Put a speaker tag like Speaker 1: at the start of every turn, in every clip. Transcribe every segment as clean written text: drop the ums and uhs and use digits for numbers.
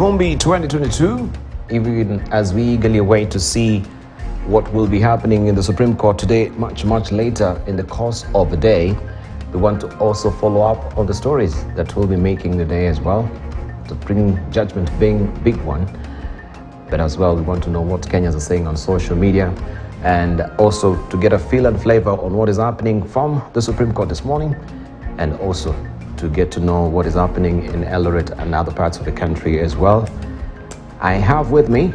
Speaker 1: Mombi 2022, even as we eagerly await to see what will be happening in the Supreme Court today, much later in the course of the day, we want to also follow up on the stories that will be making the day as well. The Supreme Judgment being a big one, but as well we want to know what Kenyans are saying on social media, and also to get a feel and flavor on what is happening from the Supreme Court this morning, and also to get to know what is happening in Eldoret and other parts of the country as well. I have with me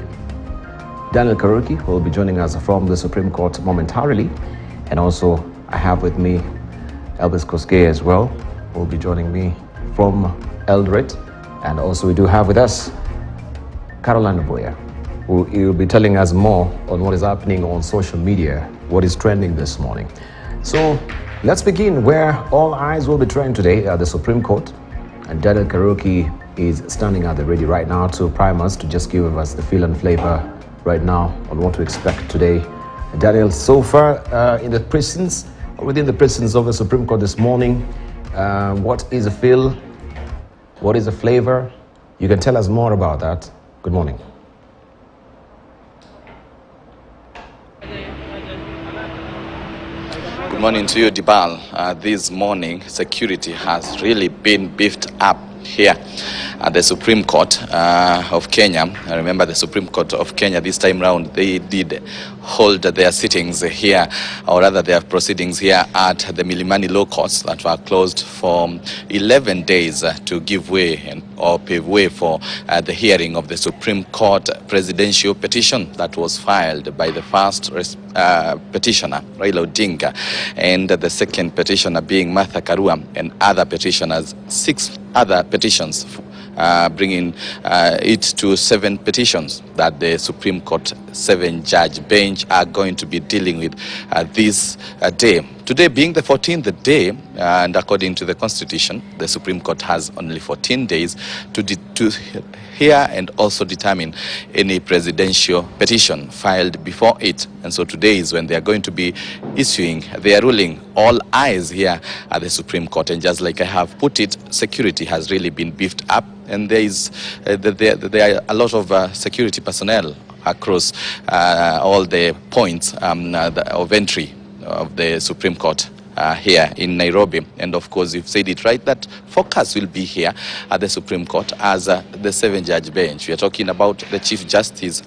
Speaker 1: Daniel Karuki, who will be joining us from the Supreme Court momentarily, and also I have with me Elvis Koske as well, who will be joining me from Eldoret, and also we do have with us Caroline Boya, who will be telling us more on what is happening on social media, what is trending this morning. So let's begin where all eyes will be turned today at the Supreme Court, and Daniel Karuki is standing at the ready right now to prime us, to just give us the feel and flavor right now on what to expect today. Daniel, so far in the prisons, within the prisons of the Supreme Court this morning, what is the feel? What is the flavor? You can tell us more about that. Good morning.
Speaker 2: Good morning to you, Dibal. This morning, security has really been beefed up here at the Supreme Court of Kenya. I remember the Supreme Court of Kenya this time round, they did hold their sittings here, or rather their proceedings here at the Milimani Law Courts that were closed for 11 days to give way or pave way for the hearing of the Supreme Court presidential petition that was filed by the first petitioner, Raila Odinga, and the second petitioner being Martha Karua, and other petitioners, 6 other petitions, bringing it to 7 petitions that the Supreme Court 7-judge bench are going to be dealing with this day. Today being the 14th day, and according to the Constitution, the Supreme Court has only 14 days to hear and also determine any presidential petition filed before it. And so today is when they are going to be issuing their ruling. All eyes here at the Supreme Court, and just like I have put it, security has really been beefed up, and there are a lot of security personnel across all the points of entry of the Supreme Court here in Nairobi. And of course, you've said it right, that focus will be here at the Supreme Court as the 7-judge bench. We are talking about the Chief Justice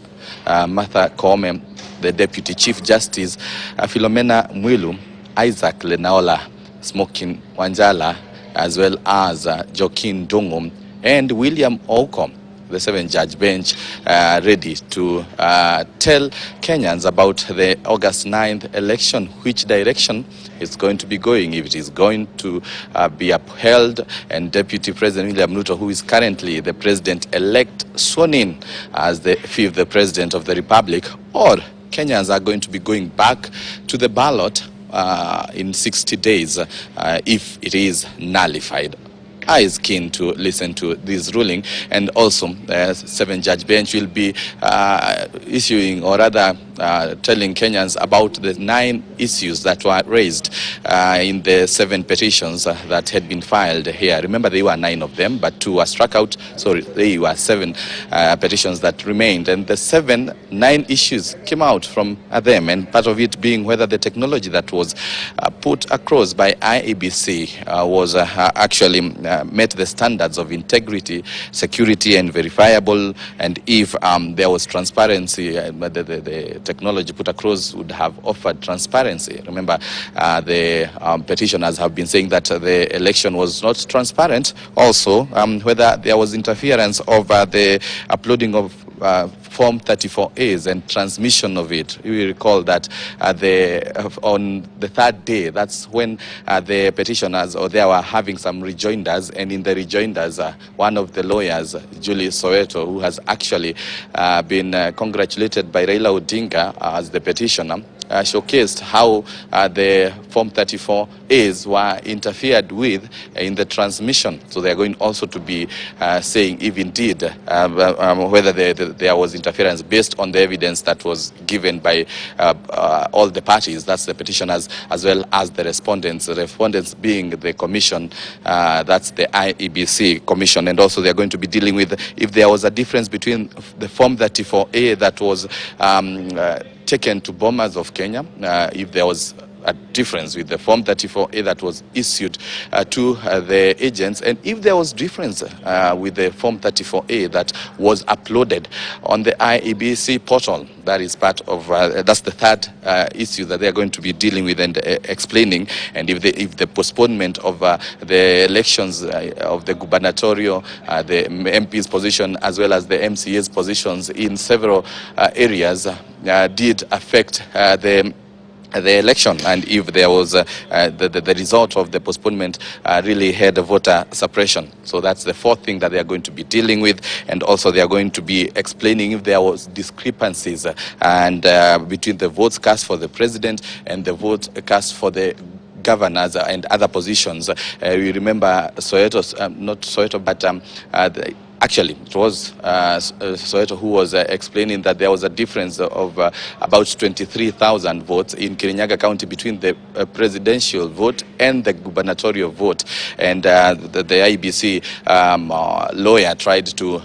Speaker 2: Martha Koome, the Deputy Chief Justice Philomena Mwilu, Isaac Lenaola, Smokin Wanjala, as well as Joaquin Dungum and William Ouko. The 7-judge bench ready to tell Kenyans about the August 9th election, which direction it's going to be going, if it is going to be upheld, and Deputy President William Ruto, who is currently the president-elect, sworn in as the 5th president of the Republic, or Kenyans are going to be going back to the ballot in 60 days if it is nullified. I is keen to listen to this ruling, and also the 7-judge bench will be issuing, or rather telling Kenyans about the 9 issues that were raised in the 7 petitions that had been filed here. Remember, there were 9 of them, but 2 were struck out. So there were 7 petitions that remained, and the 9 issues came out from them, and part of it being whether the technology that was put across by IEBC was actually met the standards of integrity, security, and verifiable, and if there was transparency, the technology put across would have offered transparency. Remember, the petitioners have been saying that the election was not transparent. Also, whether there was interference of the uploading of Form 34As and transmission of it. You will recall that on the 3rd day, that's when the petitioners, or they were having some rejoinders, and in the rejoinders, one of the lawyers, Julie Soweto, who has actually been congratulated by Raila Odinga as the petitioner, showcased how the Form 34As were interfered with in the transmission. So they are going also to be saying if indeed whether there was interference based on the evidence that was given by all the parties, that's the petitioners as well as the respondents. The respondents being the commission, that's the IEBC commission, and also they are going to be dealing with if there was a difference between the Form 34A that was taken to Bombers of Kenya, if there was a difference with the Form 34A that was issued to the agents, and if there was difference with the Form 34A that was uploaded on the IEBC portal. That is part of, that's the third issue that they are going to be dealing with and explaining. And if the postponement of the elections of the gubernatorial, the MP's position as well as the MCA's positions in several areas did affect the election, and if there was the result of the postponement really had a voter suppression. So that's the fourth thing that they are going to be dealing with, and also they are going to be explaining if there was discrepancies and between the votes cast for the president and the vote cast for the governors and other positions. We remember Soweto, not Soweto, but actually, it was Soweto who was explaining that there was a difference of about 23,000 votes in Kirinyaga County between the presidential vote and the gubernatorial vote. And the IEBC lawyer tried to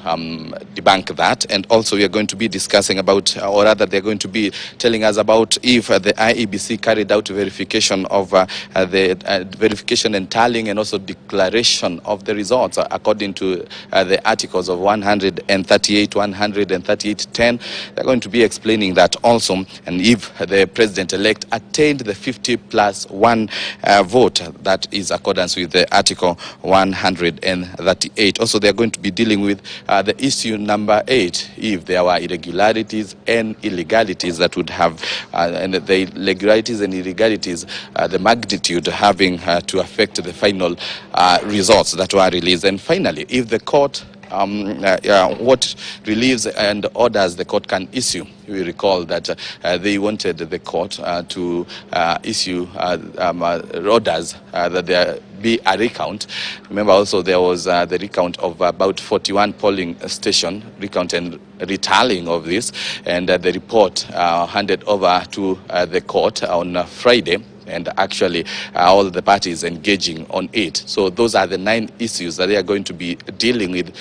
Speaker 2: debunk that. And also we are going to be discussing about, or rather they're going to be telling us about if the IEBC carried out verification of the verification and tallying and also declaration of the results according to the articles of 138, 138.10. They're going to be explaining that also, and if the president-elect attained the 50+1 vote, that is accordance with the article 138. Also, they're going to be dealing with the issue number 8, if there were irregularities and illegalities that would have, and the irregularities and illegalities, the magnitude having to affect the final results that were released. And finally, if the court what reliefs and orders the court can issue. We recall that they wanted the court to issue orders that there be a recount. Remember also there was the recount of about 41 polling station, recount and retallying of this, and the report handed over to the court on Friday. And actually all the parties engaging on it. So those are the 9 issues that they are going to be dealing with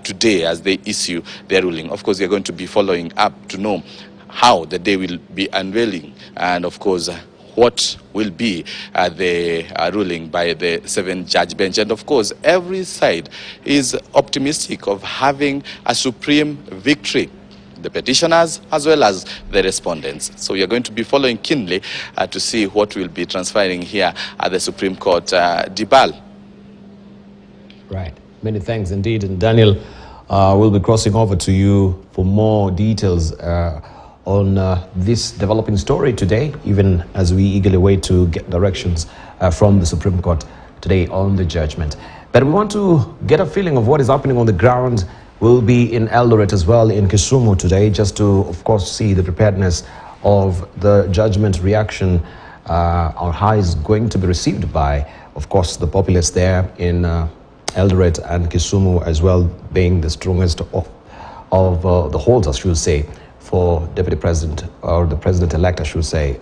Speaker 2: today as they issue their ruling. Of course, they are going to be following up to know how the day will be unveiling, and of course what will be the ruling by the 7-judge bench. And of course, every side is optimistic of having a supreme victory, the petitioners as well as the respondents. So we are going to be following keenly to see what will be transpiring here at the Supreme Court. Dibal.
Speaker 1: Right. Many thanks indeed. And Daniel, we'll be crossing over to you for more details on this developing story today, even as we eagerly wait to get directions from the Supreme Court today on the judgment. But we want to get a feeling of what is happening on the ground. We'll be in Eldoret as well, in Kisumu today, just to, of course, see the preparedness of the judgment reaction, or how is going to be received by, of course, the populace there in Eldoret and Kisumu as well, being the strongest of the holds, I should say, for Deputy President, or the President-elect, I should say,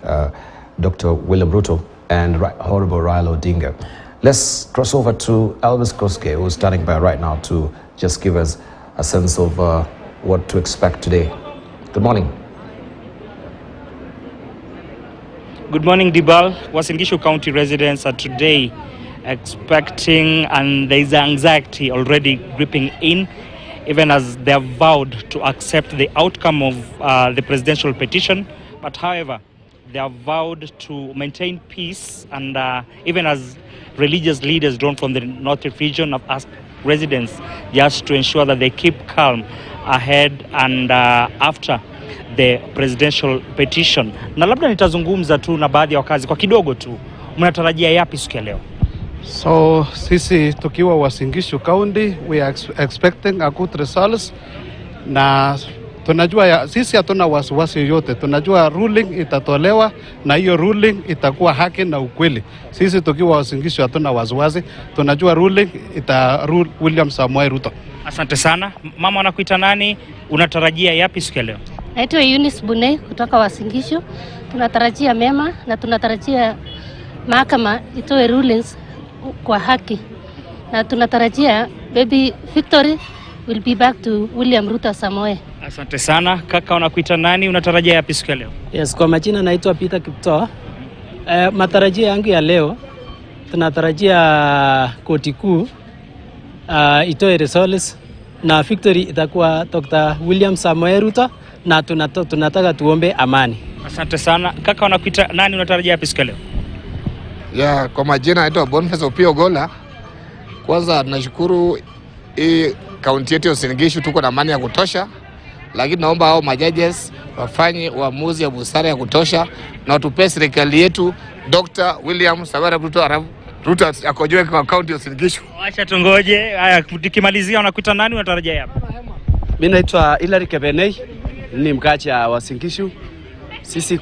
Speaker 1: Dr. William Ruto and Honorable Raila Odinga. Let's cross over to Elvis Koske, who's standing by right now to just give us a sense of what to expect today. Good morning.
Speaker 3: Good morning, Dibal. Uasin Gishu County residents are today expecting, and there is anxiety already gripping in, even as they have vowed to accept the outcome of the presidential petition. But however, they have vowed to maintain peace, and even as religious leaders drawn from the North region have asked residents just to ensure that they keep calm ahead and after the presidential petition. Na labda nitazungumza tu na baadhi ya wakazi kwa kidogo tu. Mnatarajia yapi siku ya leo?
Speaker 4: So sisi tukiwa Uasin Gishu County, we are expecting a good results, na tunajua sisi hatuna wasiwasi yoyote. Tunajua ruling itatolewa na hiyo ruling itakuwa haki na ukweli. Sisi tukiwa Uasin Gishu hatuna wasiwasi. Tunajua ruling rule William Samoei Ruto.
Speaker 3: Asante sana. Mama, anakuita nani? Unatarajia yapi siku ya leo?
Speaker 5: Naitwa Eunice Bunei kutoka Uasin Gishu. Tunatarajia mema na tunatarajia mahakama itoe rulings kwa haki. Na tunatarajia baby victory will be back to William Ruto Samoei.
Speaker 3: Asante sana. Kaka, unakuita nani? Unatarajia yapi siku ya leo?
Speaker 6: Yes, kwa majina naitwa Peter Kipto. Matarajio yangu ya leo, tunatarajia koti kuu itoe results na victory itakuwa Dr. William Samoei Ruto, na tunataka tuombe amani.
Speaker 3: Asante sana. Kaka, unakuita nani? Unatarajia yapi siku ya leo?
Speaker 7: Ya, kwa majina naitwa Boniface Opio Gola. Kwanza nashukuru hii kaunti yetu ya Uasin Gishu tuko na amani ya kutosha, lakini naomba hao majudges wafanye uamuzi ya busara ya kutosha na watupe serikali yetu Dr. William Samoei Ruto akojoe kwa kaunti ya Uasin Gishu.
Speaker 3: Acha tungoje. Haya, tukimalizia unakuita nani? Unatarajia yapi?
Speaker 6: Mimi naitwa Hilary Kebenei, ni mkaaji wa Uasin Gishu. Sisi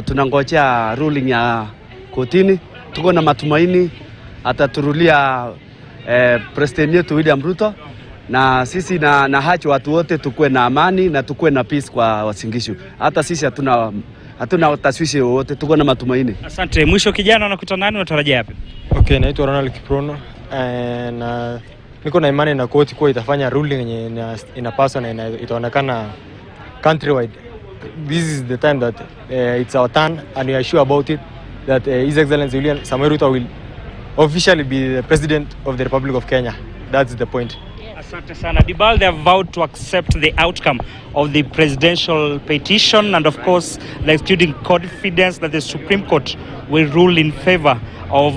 Speaker 6: tunangojea ruling ya kotini. Tuko na matumaini ataturulia president yetu William Ruto, na sisi na hachi watu wote tukue na amani na tukue na peace kwa Uasin Gishu. Hata sisi hatuna taswishi wote, tuko na matumaini.
Speaker 3: Asante. Mwisho kijana, unakuita nani? Unatarajia yapi?
Speaker 8: Okay, naitwa Ronald Kiprono na niko na imani na koti kwa itafanya ruling yenye inapaswa na itaonekana countrywide. This is the time that it's our turn, and we are sure about it that His Excellency William Samoei Ruto will officially be the President of the Republic of Kenya. That's the point.
Speaker 3: Asante sana. Dibal, they have vowed to accept the outcome of the presidential petition, and of course they're exuding confidence that the Supreme Court will rule in favor of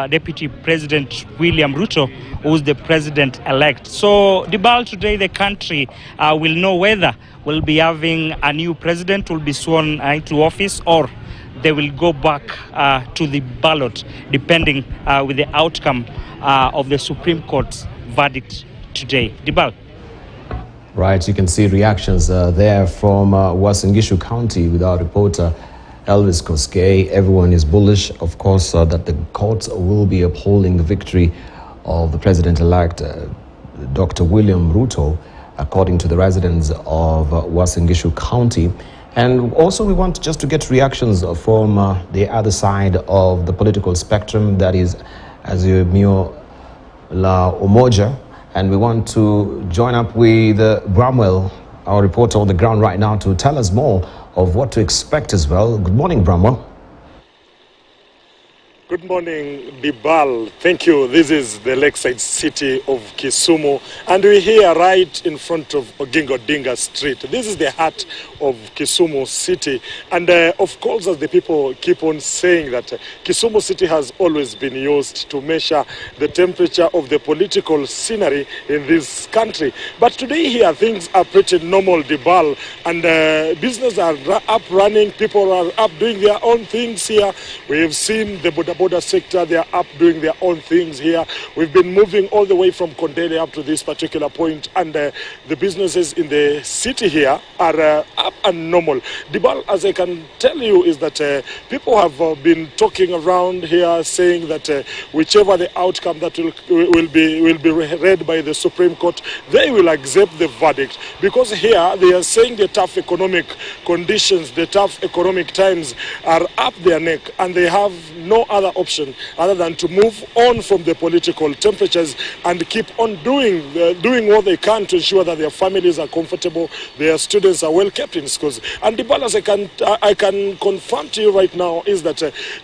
Speaker 3: Deputy President William Ruto, who is the president-elect. So, Dibal, today the country will know whether we'll be having a new president who will be sworn into office, or they will go back to the ballot, depending with the outcome of the Supreme Court's verdict today. Dibal.
Speaker 1: Right, you can see reactions there from Uasin Gishu County with our reporter Elvis Koskei. Everyone is bullish, of course, that the courts will be upholding the victory of the president-elect, Dr. William Ruto, according to the residents of Uasin Gishu County. And also we want just to get reactions from the other side of the political spectrum, that is Azimio La Umoja. And we want to join up with Bramwell, our reporter on the ground right now, to tell us more of what to expect as well. Good morning, Bramwell.
Speaker 9: Good morning, Dibal. Thank you. This is the lakeside city of Kisumu, and we're here right in front of Oginga Odinga Street. This is the heart of Kisumu city, and of course, as the people keep on saying that Kisumu city has always been used to measure the temperature of the political scenery in this country. But today here, things are pretty normal, Dibal, and business are up running, people are up doing their own things here. We've seen the border sector, they are up doing their own things here. We've been moving all the way from Kondele up to this particular point, and the businesses in the city here are up and normal. Dibal, as I can tell you, is that people have been talking around here saying that whichever the outcome that will be read by the Supreme Court, they will accept the verdict, because here they are saying the tough economic conditions, the tough economic times are up their neck, and they have no other option other than to move on from the political temperatures and keep on doing what they can to ensure that their families are comfortable, their students are well kept in schools. And the balance I can confirm to you right now is that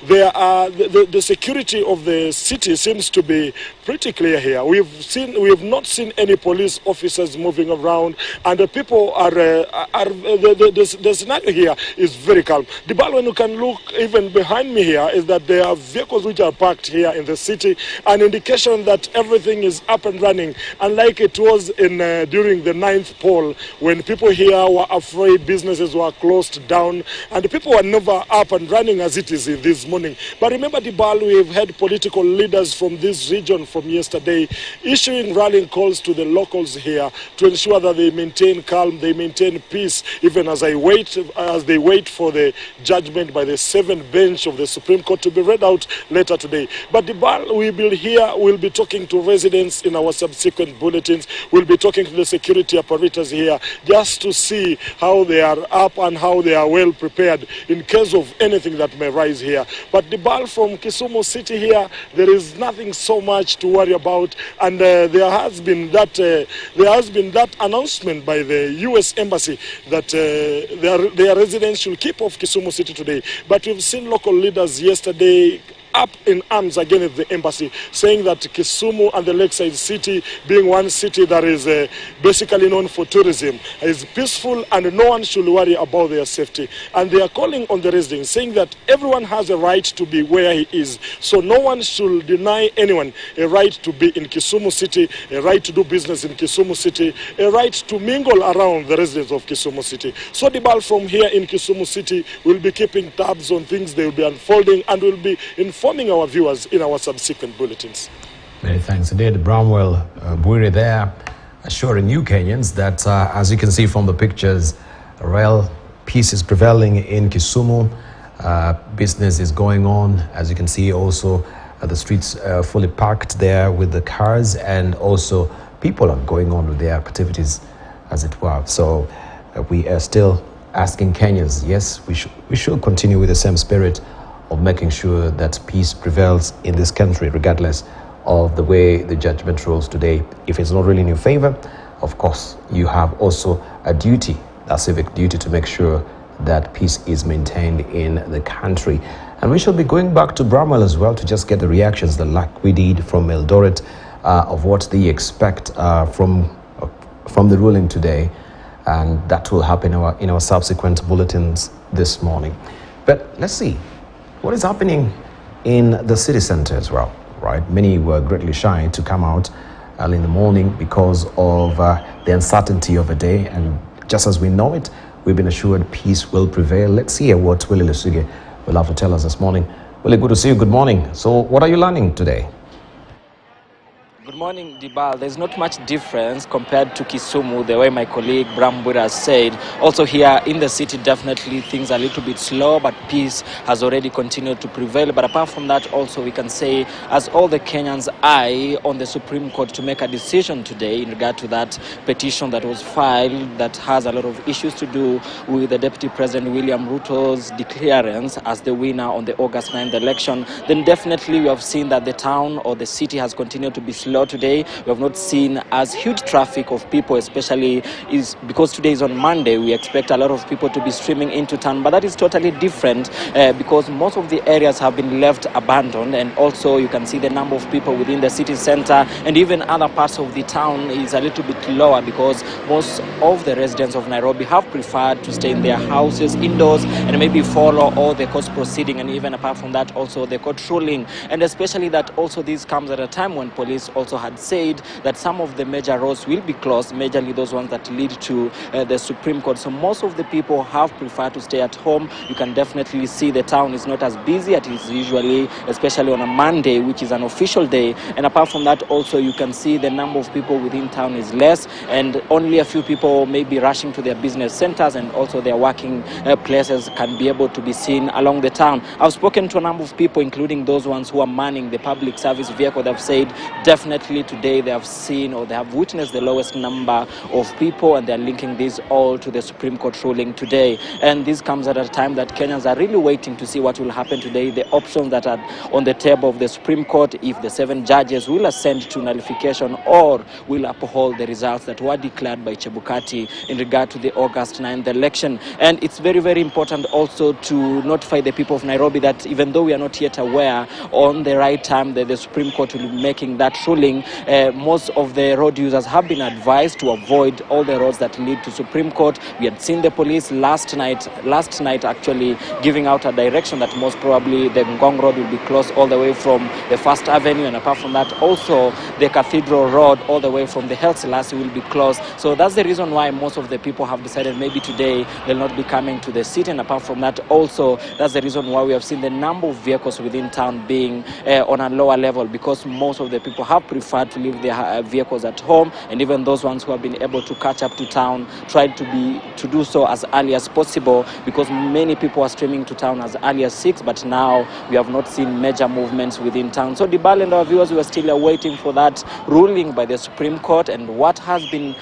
Speaker 9: the security of the city seems to be pretty clear here. We have not seen any police officers moving around, and the people the scenario here is very calm. The ball, when you can look even behind me here, is that there are vehicles which are parked here in the city, an indication that everything is up and running, unlike it was in during the 9th poll, when people here were afraid, businesses were closed down, and people were never up and running as it is this morning. But remember, Dibal, we've had political leaders from this region from yesterday issuing rallying calls to the locals here to ensure that they maintain calm, they maintain peace, even as they wait for the judgment by the 7th bench of the Supreme Court to be read out later today. But Dibal, we'll be talking to residents in our subsequent bulletins. We'll be talking to the security apparatus here just to see how they are up and how they are well prepared in case of anything that may rise here. But Dibal, from Kisumu City here, there is nothing so much to worry about, and there has been that announcement by the U.S. Embassy that their residents should keep off Kisumu City today. But we've seen local leaders yesterday up in arms against the embassy, saying that Kisumu and the Lakeside City, being one city that is basically known for tourism, is peaceful and no one should worry about their safety. And they are calling on the residents, saying that everyone has a right to be where he is. So no one should deny anyone a right to be in Kisumu City, a right to do business in Kisumu City, a right to mingle around the residents of Kisumu City. So Dibal, from here in Kisumu City, will be keeping tabs on things. They will be unfolding and will be informing our viewers in our subsequent bulletins.
Speaker 1: Many thanks indeed. Bramwell Bwire there, assuring you Kenyans that, as you can see from the pictures, real peace is prevailing in Kisumu. Business is going on. As you can see, also the streets fully parked there with the cars, and also people are going on with their activities, as it were. So we are still asking Kenyans, yes, we should continue with the same spirit of making sure that peace prevails in this country, regardless of the way the judgment rules today. If it's not really in your favor, of course, you have also a duty, a civic duty, to make sure that peace is maintained in the country. And we shall be going back to Bramwell as well to just get the reactions, like we did from Eldoret, of what they expect from the ruling today. And that will happen in our subsequent bulletins this morning. But let's see what is happening in the city center as well, right? Many were greatly shy to come out early in the morning because of the uncertainty of the day. And just as we know it, we've been assured peace will prevail. Let's hear what Willie Lusuge will have to tell us this morning. Willie, good to see you. Good morning. So what are you learning today?
Speaker 10: Good morning, Dibal. There's not much difference compared to Kisumu, the way my colleague Bram Bwire has said. Also here in the city, definitely things are a little bit slow, but peace has already continued to prevail. But apart from that, also we can say, as all the Kenyans eye on the Supreme Court to make a decision today in regard to that petition that was filed that has a lot of issues to do with the Deputy President William Ruto's declarance as the winner on the August 9th election, then definitely we have seen that the town or the city has continued to be slow today. We have not seen as huge traffic of people, especially because today is on Monday. We expect a lot of people to be streaming into town, but that is totally different because most of the areas have been left abandoned, and also you can see the number of people within the city center and even other parts of the town is a little bit lower because most of the residents of Nairobi have preferred to stay in their houses indoors and maybe follow all the court proceeding, and even apart from that also the court ruling. And especially that also this comes at a time when police also had said that some of the major roads will be closed, majorly those ones that lead to the Supreme Court. So most of the people have preferred to stay at home. You can definitely see the town is not as busy as it is usually, especially on a Monday, which is an official day. And apart from that, also you can see the number of people within town is less, and only a few people may be rushing to their business centers, and also their working places can be able to be seen along the town. I've spoken to a number of people, including those ones who are manning the public service vehicle. They've said definitely today they have seen or they have witnessed the lowest number of people, and they're linking this all to the Supreme Court ruling today. And this comes at a time that Kenyans are really waiting to see what will happen today, the options that are on the table of the Supreme Court, if the 7 judges will ascend to nullification or will uphold the results that were declared by Chebukati in regard to the August 9th election. And it's very, very important also to notify the people of Nairobi that even though we are not yet aware on the right time that the Supreme Court will be making that ruling, ruling, most of the road users have been advised to avoid all the roads that lead to Supreme Court. We had seen the police last night actually giving out a direction that most probably the Ngong Road will be closed all the way from the First Avenue, and apart from that also the Cathedral Road all the way from the Haile Selassie will be closed. So that's the reason why most of the people have decided maybe today they'll not be coming to the city, and apart from that also that's the reason why we have seen the number of vehicles within town being on a lower level, because most of the people have preferred to leave their vehicles at home, and even those ones who have been able to catch up to town tried to do so as early as possible, because many people are streaming to town as early as 6, but now we have not seen major movements within town. So Dibal and our viewers, we are still waiting for that ruling by the Supreme Court, and what has been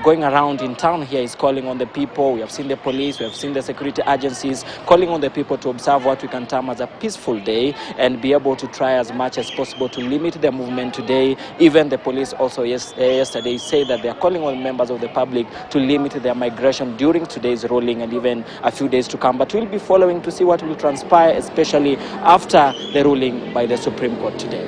Speaker 10: going around in town here is calling on the people. We have seen the police, we have seen the security agencies calling on the people to observe what we can term as a peaceful day and be able to try as much as possible to limit their movement today. Even the police also yesterday said that they are calling on members of the public to limit their migration during today's ruling and even a few days to come. But we'll be following to see what will transpire, especially after the ruling by the Supreme Court today.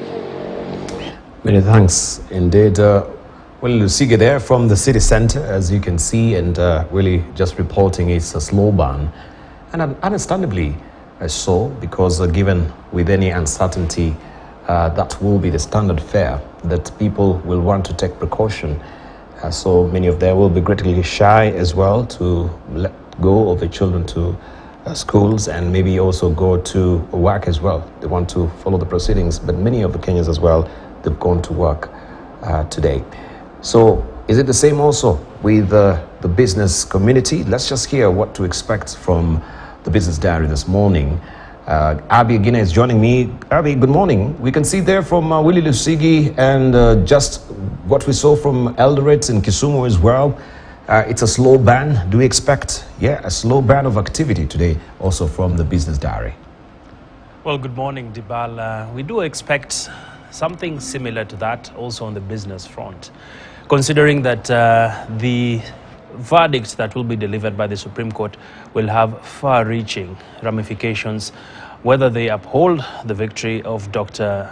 Speaker 1: Many thanks indeed. Well, Lusige there from the city center, as you can see, and really just reporting it's a slow burn. And understandably so, because given with any uncertainty, that will be the standard fare that people will want to take precaution. So many of them will be greatly shy as well to let go of the children to schools and maybe also go to work as well. They want to follow the proceedings, but many of the Kenyans as well, they've gone to work today. So is it the same also with the business community? Let's just hear what to expect from the Business Diary this morning. Abby Gina is joining me. Abby, good morning. We can see there from Willie Lusigi and just what we saw from Eldoret and Kisumu as well. It's a slow burn. Do we expect, a slow burn of activity today also from the Business Diary?
Speaker 11: Well, good morning, Dibal. We do expect something similar to that also on the business front, considering that the verdict that will be delivered by the Supreme Court will have far-reaching ramifications, whether they uphold the victory of Dr.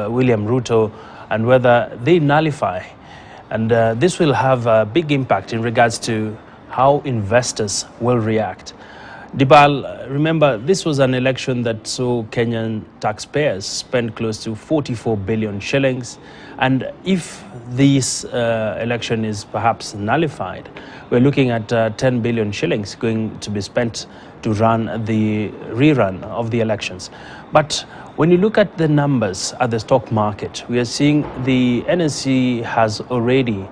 Speaker 11: William Ruto and whether they nullify. And this will have a big impact in regards to how investors will react. Dibal, remember, this was an election that saw Kenyan taxpayers spend close to 44 billion shillings. And if this election is perhaps nullified, we're looking at 10 billion shillings going to be spent to run the rerun of the elections. But when you look at the numbers at the stock market, we are seeing the NSE has already,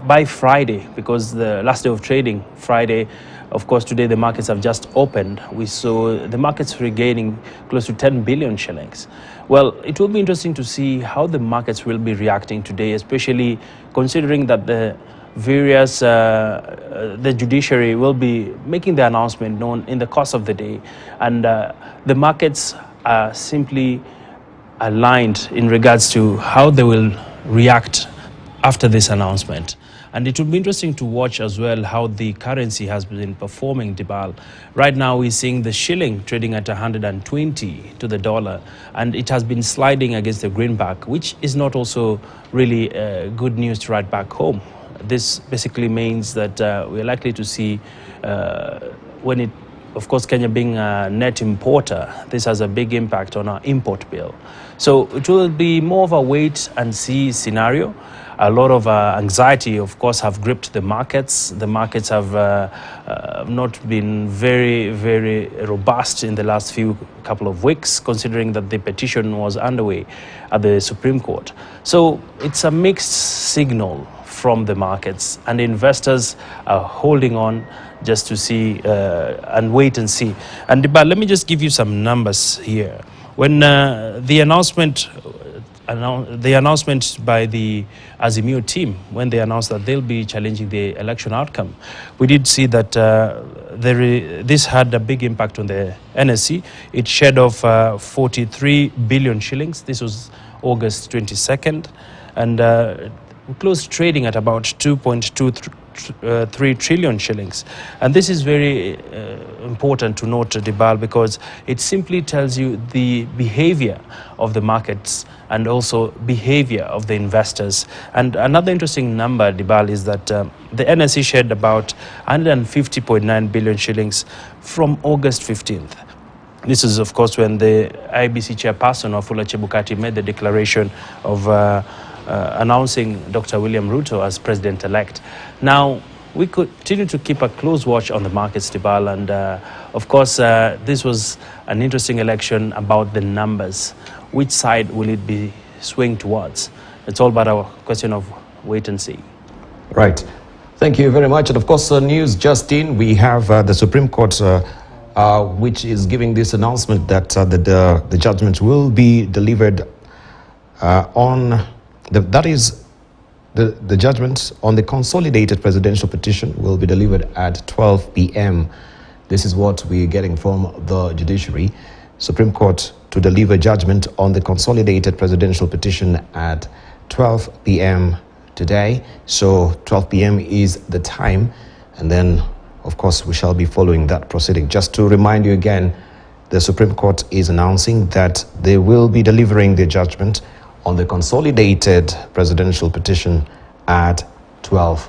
Speaker 11: by Friday, because the last day of trading, Friday, of course, today the markets have just opened. We saw the markets regaining close to 10 billion shillings. Well, it will be interesting to see how the markets will be reacting today, especially considering that the various, the judiciary will be making the announcement known in the course of the day. And the markets are simply aligned in regards to how they will react after this announcement. And it will be interesting to watch as well how the currency has been performing, Dibal. Right now we're seeing the shilling trading at 120 to the dollar, and it has been sliding against the greenback, which is not also really good news to write back home. This basically means that we're likely to see when it, of course, Kenya being a net importer, this has a big impact on our import bill. So it will be more of a wait and see scenario. A lot of anxiety, of course, have gripped the markets. The markets have not been very, very robust in the last couple of weeks, considering that the petition was underway at the Supreme Court. So it's a mixed signal from the markets, and investors are holding on just to see and wait and see. And Dibal, let me just give you some numbers here. When the announcement by the Azimio team, when they announced that they'll be challenging the election outcome, we did see that this had a big impact on the NSE. It shed off 43 billion shillings. This was August 22nd, and we closed trading at about 2.23 3 trillion shillings. And this is very important to note, Dibal, because it simply tells you the behavior of the markets and also behavior of the investors. And another interesting number, Dibal, is that the NSE shared about 150.9 billion shillings from August 15th. This is, of course, when the IBC chairperson, Wafula Chebukati, made the declaration of announcing Dr. William Ruto as president-elect. Now, we continue to keep a close watch on the markets, Dibal, and of course, this was an interesting election about the numbers. Which side will it be swing towards? It's all about a question of wait and see.
Speaker 1: Right. Thank you very much. And of course, news just in, we have the Supreme Court which is giving this announcement that the judgment will be delivered the judgment on the consolidated presidential petition will be delivered at 12 p.m. This is what we're getting from the judiciary. Supreme Court to deliver judgment on the consolidated presidential petition at 12 p.m. today. So 12 p.m. is the time, and then of course we shall be following that proceeding. Just to remind you again, the Supreme Court is announcing that they will be delivering their judgment on the consolidated presidential petition at 12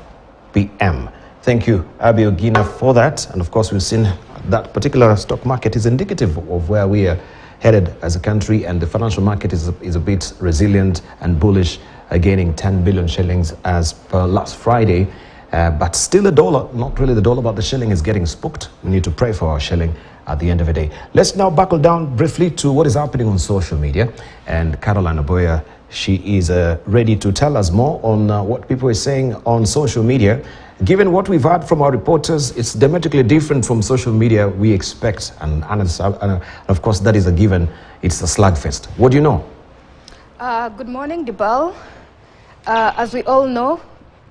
Speaker 1: p.m. Thank you, Abi Ogina, for that. And of course, we've seen that particular stock market is indicative of where we are headed as a country, and the financial market is a bit resilient and bullish, gaining 10 billion shillings as per last Friday. But still the dollar, not really the dollar, but the shilling is getting spooked. We need to pray for our shilling at the end of the day. Let's now buckle down briefly to what is happening on social media. And Caroline Aboya, she is ready to tell us more on what people are saying on social media. Given what we've heard from our reporters, it's diametrically different from social media we expect. And of course, that is a given. It's a slugfest. What do you know?
Speaker 12: Good morning, Dibal. As we all know,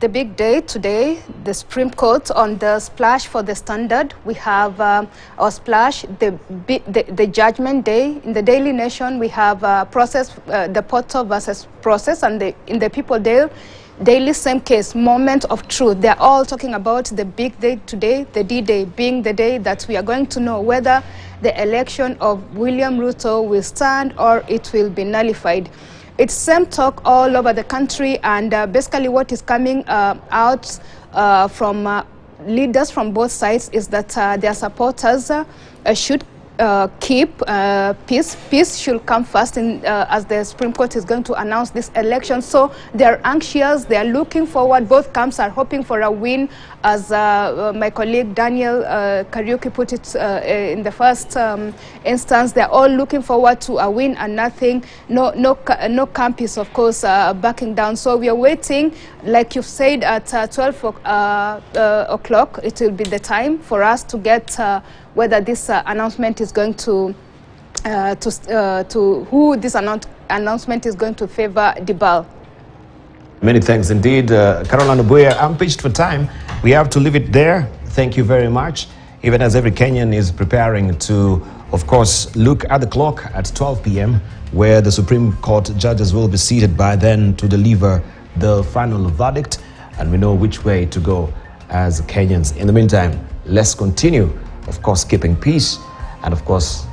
Speaker 12: the big day today, the Supreme Court on the splash for the standard. We have our splash, the judgment day. In the Daily Nation, we have process, the Porter versus process, and in the People Daily, same case, moment of truth. They're all talking about the big day today, the D-Day, being the day that we are going to know whether the election of William Ruto will stand or it will be nullified. It's same talk all over the country, and basically what is coming out from leaders from both sides is that their supporters should keep peace. Peace should come first as the Supreme Court is going to announce this election. So they're anxious, they're looking forward. Both camps are hoping for a win, as my colleague Daniel Kariuki put it in the first instance. They're all looking forward to a win and nothing. No camp is, of course, backing down. So we are waiting, like you've said, at 12 o'clock. It will be the time for us to get whether this announcement is going to who this announcement is going to favor, Dibal.
Speaker 1: Many thanks indeed, Caroline Obuya. I'm pitched for time. We have to leave it there. Thank you very much. Even as every Kenyan is preparing to, of course, look at the clock at 12 p.m., where the Supreme Court judges will be seated by then to deliver the final verdict, and we know which way to go as Kenyans. In the meantime, let's continue, of course, keeping peace and, of course,